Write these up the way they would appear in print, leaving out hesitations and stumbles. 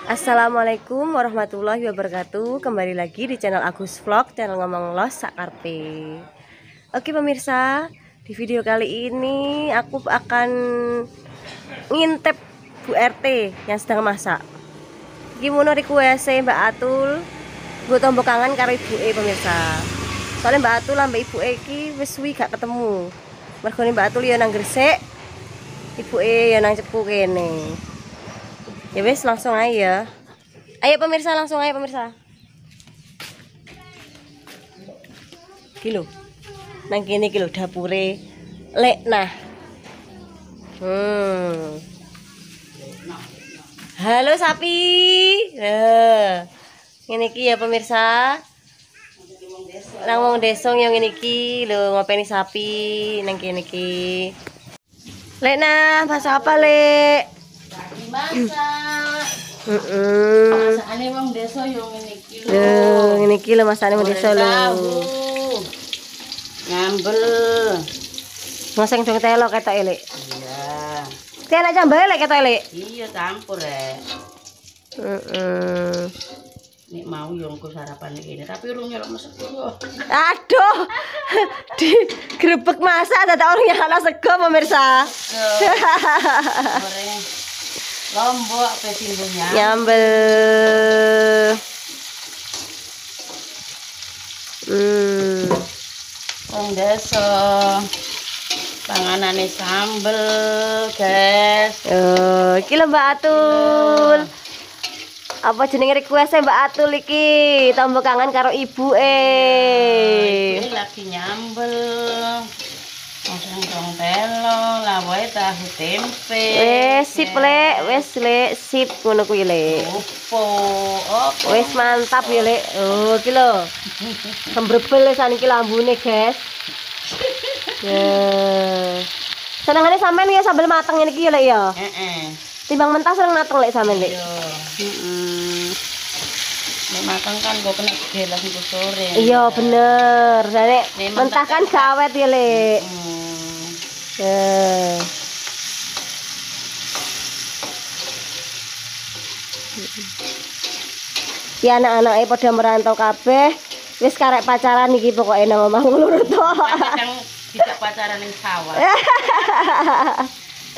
Assalamualaikum warahmatullahi wabarakatuh. Kembali lagi di channel Agus Vlog, channel ngomong los sakarpe. Oke pemirsa, di video kali ini aku akan ngintip Bu RT yang sedang masak. Gimana request Mbak Atul? Gue tombok kangen karo ibuke pemirsa. Soalnya Mbak Atul ambek ibuke iki wis suwi gak ketemu. Mergone Mbak Atul ya nang Gresik, ibuke ya nang Cepu kene. Ya wes langsung aja. Ayo pemirsa, langsung aja pemirsa. Kilo. Nang kene kilo dapure Lekna. Halo sapi. Ngene iki ya pemirsa. Nang wong desa yang ngene iki lho ngopeni sapi nang kene iki. Lekna, masak apa, Lek? Masak. Masakane wong desa yo ngene iki lho. Ngene iki lho masakane wong desa lho. Ngambel. Ngoseng dong telo ketoke, Lek. Iya. Telo campur Lek ketoke, Lek. Iya campur rek. Nek mau yo engko sarapan iki, tapi urung nyelok sego yo. Aduh. Di grebek masak dadak orang nyala sego pemirsa. Goreng lombok pe timbungnya. Nyambel. Wong desa. Panganane sambel, guys. Iki lho Mbak Atul. Apa jenenge request Mbak Atul iki? Tombok kangen karo ibu Ini lagi nyambel. Langsung dong telo, lawae tahu tempe. Wes sip Lek, wes Lek, sip ngono kuwi Lek. Opo. Wes mantap ya Lek. Oh iki lho. Kembrebel saniki lambune, guys. Ya. Senengane sampean ya sambel mateng ngene iki ya Lek ya. Heeh. Timbang mentah seneng mateng Lek sampean Lek. Iya. Nek mateng kan kok kena gelas itu sore. Iya bener. Nek mentah kan gawet ya Lek. Ya anak-anake padha merantau kabeh. Wis karek pacaran iki pokoke nang omah ngono to. Kadang tidak pacaran ning sawah.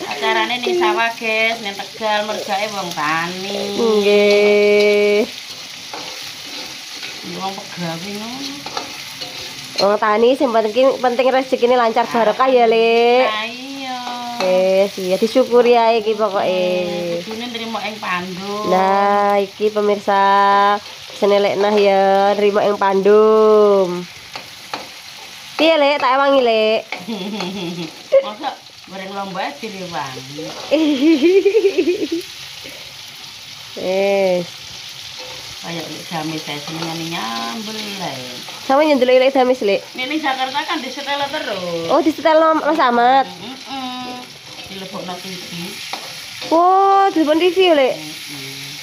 Pacarane ning sawah, guys, ning Tegal mergake wong tani. Nggih. Wong pegawe ngono. Wong tani sing penting rezekine lancar barokah ya, Lek. Nah, iya. Wis iya disyukuri ae iki pokoke. Kudune nrimo ing Pandum. Nah, iki pemirsa senelek nah ya nrimo ing Pandum. Piye, Lek? Tak ewangi, Lek. Masa goreng lombok direwangi. Kayak jamis saya senengane nyambel ae. Sama nyendel Lek damis, Lek. Ning Jakarta kan disetel terus. Oh, disetel Mas Ahmad. Dilebokno TV. Oh, telepon TV ya, Lek.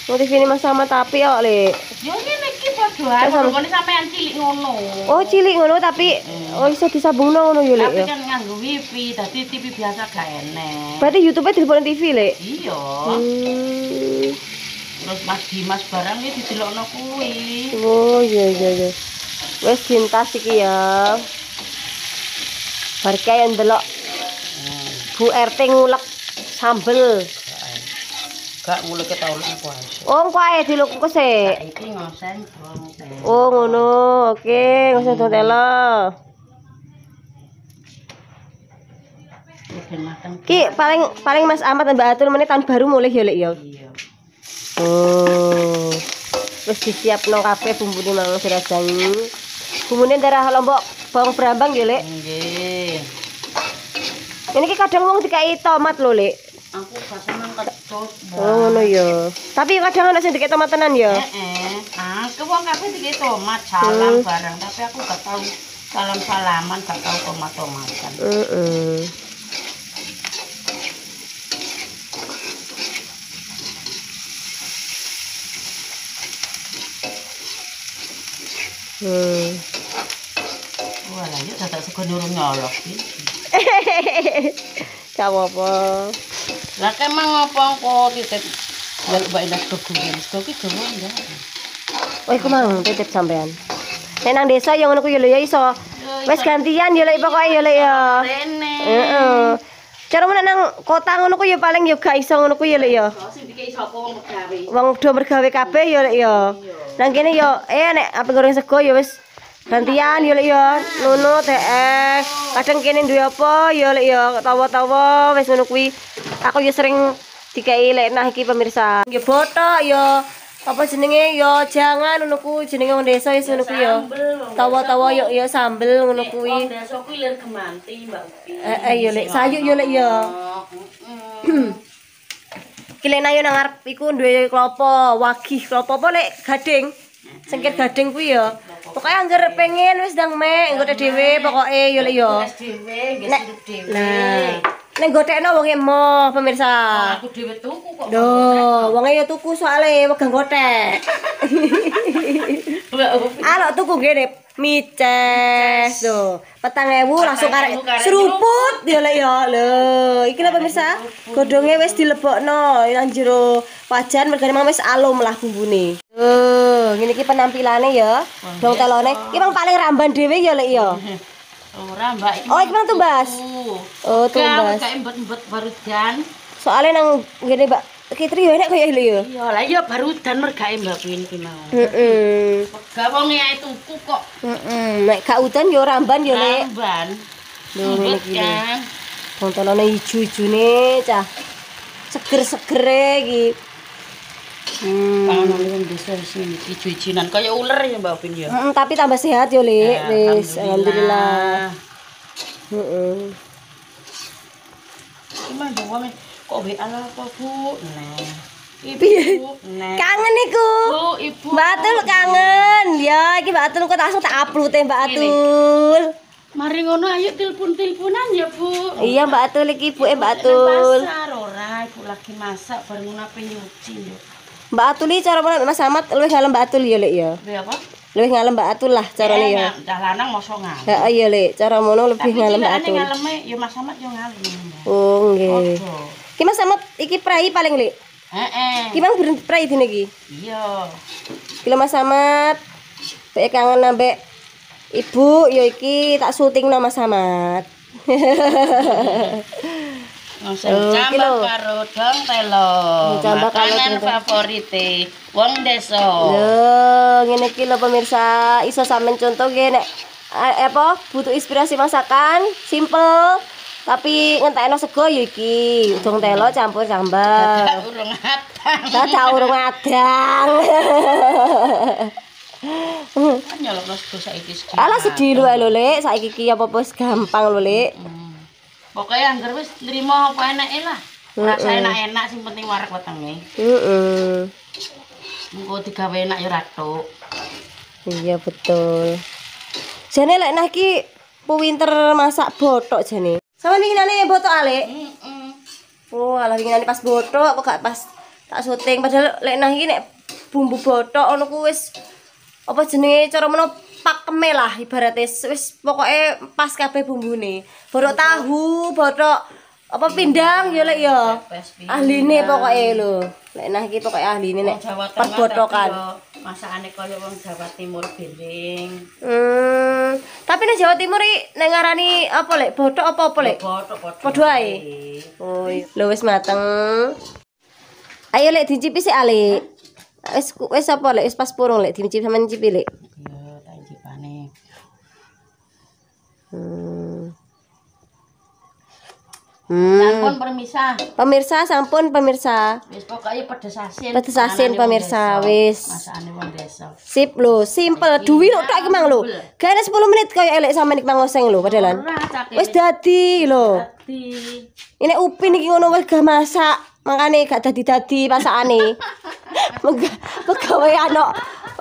Oh, TV ini Mas Ahmad tapi ya, Lek. Yo ngene iki padha ae, kok sampean cilik ngono. Oh, cilik ngono tapi oh iso disambungno ngono ya, Lek. Tapi kan nganggo wifi, dadi TV biasa gak enek. Berarti YouTube-e telepon TV, Lek. Iya. Terus Mas Dimas barang iki didelokno kuwi. Oh, iya. Wes cintas iki ya. Barke yang ndelok Bu RT ngulek sambel. Gak ngulek ketawulan kuwi. Oh, engko ae dilukus e. Iki ngosen teh. Oh, ngono. Oke, ngosen telo. Ki paling Mas Ahmad dan Mbak Atul meneh tahun baru mulih ya, Lek ya. Iya. Oh. Wis disiapno kabeh bumbune mang dirajang. Bumbune darah lombok bawang brambang ya, Lek. Nggih. Ini ki kadang wong dikai tomat lho, Lek. Aku gak seneng ketut. Oh, ngono ya. Tapi kadang ana sing dikai tomat tenan ya. Ke wong kabeh dikai tomat salam barang, tapi aku gak tahu salam-salaman, gak tahu tomat-tomatan. Wah, ya dadak sego nurung nyolok iki. Gak apa-apa. Lah kemang ngopo engko titip Ya mbak enak keburan. Koki keburan ya. Oh iku mang titip sampean. Nek nang desa yang ngono ku ya lho ya iso. Wis gantian ya lek pokoke ya lek ya. Rene. Heeh. Cara men nang kota ngono ku ya paling ya gak iso ngono ku ya lek ya. Sing dikei sapa wong pegawe. Wong do mergawe kabeh ya lek ya. Nang kene ya nek ape goreng sego ya wis gantian ya lek ya. Nunut kadang kene duwe apa ya lek ya tawa-tawa wis ngono kuwi. Aku ya sering dikai lek nah iki pemirsa. Ya botok ya apa jenenge ya jangan ngono ku jenenge wong desa wis ngono ku ya. Tawa-tawa ya sambel ngono kuwi. Wong desa kuwi lir gemanti Mbak Upi. Ya lek sayuk ya lek ya. Kilena yo nang ngarep iku duwe klopo, wagih klopo apa lek gading. Sengket gading kuwi ya. Pokoke angger pengen wis ndang mek nggo dhewe pokoke yo lek yo. Dhewe nggih hidup dhewe. Nah, nek gotekno wong emoh pemirsa. Aku dhewe tuku kok. Loh, wonge ya tuku soalé wegah gotek. Alok tuku ngene mices lho. 4.000 langsung karek seruput ya lek ya. Lho, iki lho pemirsa, godhonge wis dilebokno nang jero wajan mergane mang wis alum lah bumbune. Ngene iki penampilane ya. Dong telone. Iki mang paling ramban dhewe ya lek ya. Ora Mbak iki. Oh, iki mang tumbas. Oh, tumbas. Kayak embet-embet barudan. Soalnya nang ngene Mbak Kitri yo enak kaya lho ya. Iya, lah iya barudan mergae Mbak Pin iki mau. Heeh. Wega wong ae tuku kok. Nek gak udan yo ramban yo Lek. Ramban. Lho ngene iki. Kan. Bontonane ijo-ijone cah. Seger-segere iki. Panganan wong desa sing ijo-ijinan kaya uler ya Mbak Pin ya. Tapi tambah sehat yo Lek. Wis alhamdulillah. Heeh. Gimana dong kok WA apa Bu? Nah. Piye? Nah. Kangen iku. Bu, Ibu. Mbak Atul kangen. Ya, iki Mbak Atul kok langsung tak upload Mbak Atul. Mari ngono ayo telepon-teleponan ya, Bu. Iya Mbak Atul iki ibuke Mbak Atul. Pasar ora, Ibu lagi masak bareng nape nyuci yo. Mbak Atul iki cara Mas Ahmad luwih ngalem Mbak Atul ya Lek ya. Piye apa? Luwih ngalem Mbak Atul lah carane ya. Dah lanang mosok ngalem. Heeh iya Lek, cara mono lebih ngalem Mbak Tapi Atul. ngaleme ya Mas Ahmad yo ngalem. Oh nggih. Ojo. Ki Mas Ahmad iki prai paling Lek. Heeh. Ki mang berhenti prai dene iki. Iya. Ki Mas Ahmad. Pek kangen ambek ibu ya iki tak syutingno Mas Ahmad. Cambah karo dong telo. Cambah karo makanan favorite wong desa. Lho, ngene iki lho pemirsa, iso sampean contoh nggih nek apa butuh inspirasi masakan, simple tapi ngentekno sego ya iki, udang telo campur sambal. Urung adang. Dadak urung adang. Nyolokno sego saiki sego. Alah sedih lho lho Lek, saiki iki apa-apa wis gampang lho Lek. Pokoknya anggar wis nrimo apa enake lah. Rasa enak-enak sing penting wareg wetenge. Heeh. Engko digawe enak ya ratuk. Iya betul. Jane lek nah iki pinter masak botok jane. Sama winginane botok Alek. Oh, alah winginane pas botok kok gak pas tak syuting padahal lek nah iki nek bumbu botok ono ku wis apa jenenge cara meno pakeme lah ibaratnya wis pokoke pas kabeh bumbune. Botok tahu, botok apa pindang ya lek ya. Ahline pokoke lho. Lek nah iki pokoke ahline nek perbotokan. Masakane kaya wong Jawa Timur piring. Tapi nek Jawa Timur iki nek ngarani apa lek botok apa lek? Botok Padha ae. Oh, lho wis mateng. Ayo lek dicipi sik Alek. Wis apa lek wis pas purung lek dicipi sampean cipi lek. Iya, tak cipane. Sampun permisa. Pemirsa sampun pemirsa. Wis pokoke pedes asin. Pedes asin pemirsa wis. Masakane wong desa. Sip lho, simple. Duwi lho tok iki mang lho. Gaene 10 menit kaya elek sampean iki mang oseng lho padahal. Wis dadi lho. Ini Upin iki ngono wis gak masak. Makane gak dadi-dadi pasakane. Pegawe anak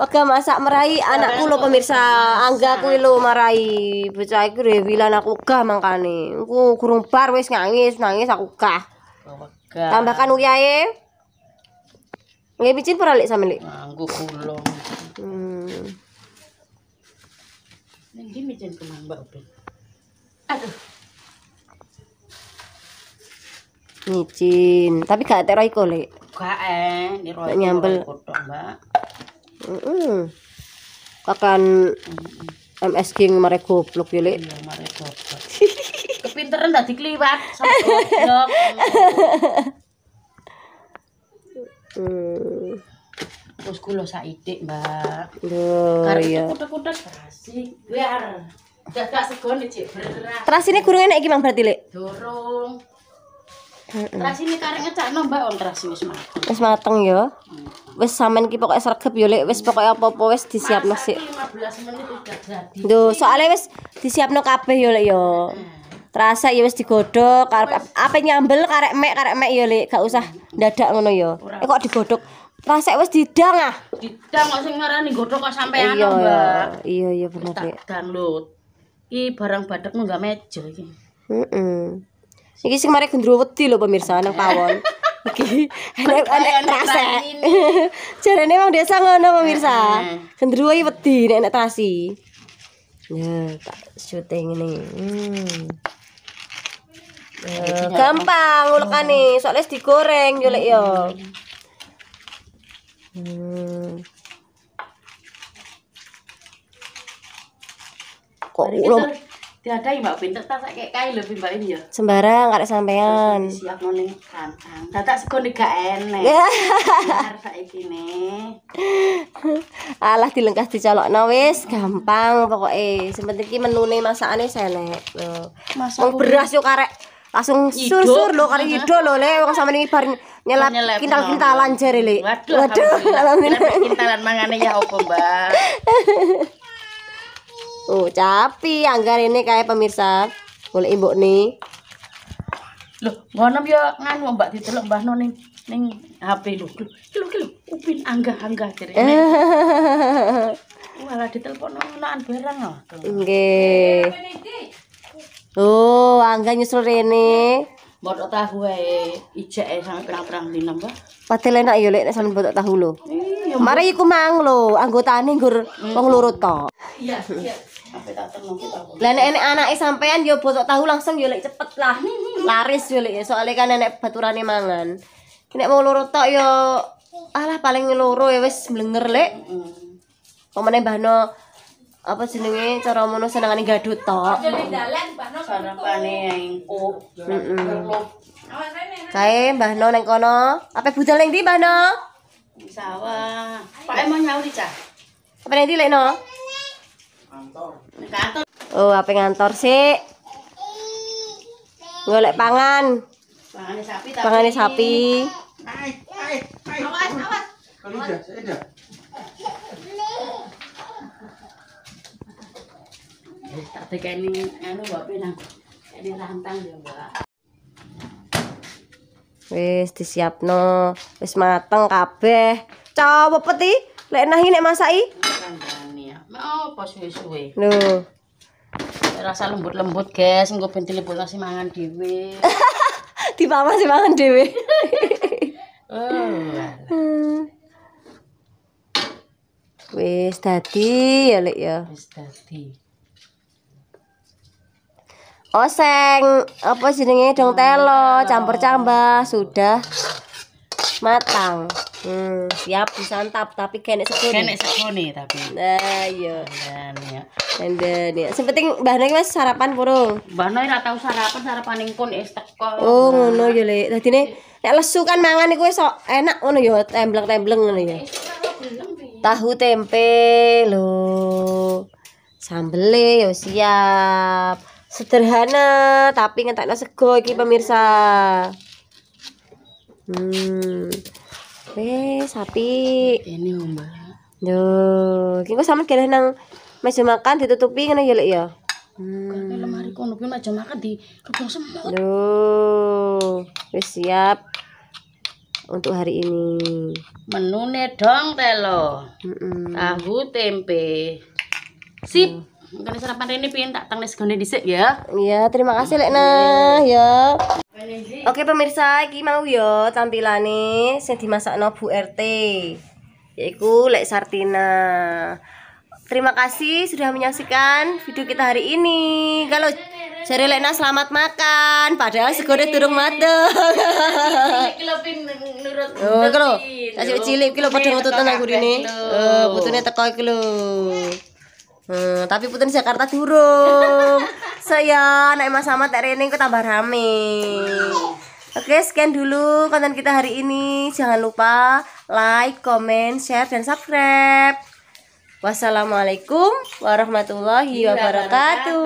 wega masak merai anakku lho pemirsa. Angga kuwi lho marai. Bocah iki rewilan aku gah mangkane. Engko gurung bar wis nangis aku gah. Tambahkan uyahe. Nggih micin ora lek sampe lek. Nganggo gulung. Ning micin kemang Mbak Upin. Aduh. Micin, tapi gak tero iku lek. Gak di nyambel. Godhog, Mbak. Kakan MSG mare goblok yo, Lek. Iya, mare goblok. Kepinteran dadi kliwat sama goblok. Terus kula saithik, Mbak. Lho, iya. Kuda-kuda asik. Biar gak segone cek berat. Terasine gurung enek iki Mang berarti, Lek. Dorong. Terasine karek ngecakno, Mbak, on terasi wis mateng. Wis mateng ya. Wis sampean ki pokoke sregep ya, Lek. Wis pokoke apa-apa wis disiapno sik. 15 menit udah jadi. Lho, soalnya wis disiapno kabeh ya, Lek ya. Terasa ya wis digodhog, apa nyambel karek mek ya, Lek. Gak usah dadak ngono ya. Kok digodhog. Terasa wis didang ah. Didang kok sing ngarani godhog kok sampean, Iya, Mbak. iya bener, Tak Lek. download. Iki barang badhekmu enggak meja iki. Iki sing mari gendruwo wedi lho pemirsa nang pawon. Iki enek terase. Jarane wong desa ngono pemirsa. Gendruwo iki wedi nek terasi. Ya, tak syuting ini. Gampang ulekane, soalnya digoreng yo, Lek yo. Kok ulung diadai Mbak pinter tak kayak kae lho Mbak ini ya. sembarang arek sampean. Siap ning kantang. Dadak segone gak enek. Bener saiki ne. Alah dilengkas dicolokno wis gampang pokoke. Sing penting iki menune masakane enek. Wong beras yo karek langsung sur-sur lho karo hido lho Le wong sampeyan iki bar nyelap kintal-kintalan jare Le. Waduh alhamdulillah kintalan mangane ya opo Mbak. Oh, capi anggar ini kayak pemirsa. Boleh ibu nih. Loh, ngono yo nganu Mbak ditelok mbahno ning HP lho. Kilo upin anggah jare. Malah ditelepon ngonoan barang lho. Nggih. Oh, angga nyusul rene. Botok tahu ae ijeke sampe perang-perang dina, Mbak. Padahal enak ya Lek nek sampeyan botok tahu lho. Iya. Mari iku mang lho, anggotane nggur wong loro tok. Iya. Sampai tak tenung kita. Lah nek anake sampean yo botok tahu langsung yo Lek cepet lah. Laris yo Lek, soalnya kan nenek baturane mangan. Nek mau loro tok yo alah paling loro ya wis mlenger Lek. Pemene mbahno apa jenenge cara mono senengane gadut tok. Sarapane engko. Kae mbahno nang kono. Apa budal ning ndi mbahno? Sawah. Pak mau nyauri cah. Apa ning ndi Lek no? Kantor. Oh, apa ngantor sih? Golek pangan. Pangane sapi tapi. Pangane sapi. Awas. Tak tekeni anu Mbak Pinang. Ini rantang ya, Mbak. Wis disiapno, wis mateng kabeh. Cowo peti, lek nahi nek masaki. Kandhane ya. Mau apa suwe-suwe. Lho. Rasa lembut-lembut, guys. Engko ben dilebut nasi mangan dhewe. Dipamasi mangan dhewe. Wis dadi ya Lek ya. Wis dadi. Oseng, apa jenenge dong telo, campur-campur sudah matang. Siap disantap tapi kene segone. Kene segone tapi. Nah, iya. Dan ya. Enden ya. Sing penting mbahne wis sarapan purung. Mbahno ora tau sarapan pun wis teko. Oh, ngono ya, Lek. Dadine nek lesu kan mangan iku wis enak ngono ya, tembleng-tembleng ngono ya. Tahu tempe lho. Sambele ya siap. Sederhana tapi ngentekno sego iki pemirsa. Sapi. Ini Mbak. Yo, iki kok sampe kene nang meja makan ditutupi ngene ya, Lek ya. Kene lemari kono kuwi meja makan di rubung semut. Loh, wis siap untuk hari ini. Menune dong telo. Tahu tempe. Sip. Mungkin sarapan ini pengen tak tang segone dhisik ya. Iya, terima kasih Lek nah ya. Oke pemirsa, iki mau ya tampilane sing dimasakno Bu RT. Yaiku Lek Sartina. Terima kasih sudah menyaksikan video kita hari ini. Kalau jare Lena selamat makan, padahal segone durung mateng. Oh, iki lho, kasih cilik iki lho padha ngetutan aku rene. Putune teko iki lho. Tapi putune Jakarta durung. Saya anak Mas Ahmad tak rene kok tambah rame. Oke, sekian dulu konten kita hari ini. Jangan lupa like, comment, share, dan subscribe. Wassalamualaikum warahmatullahi wabarakatuh.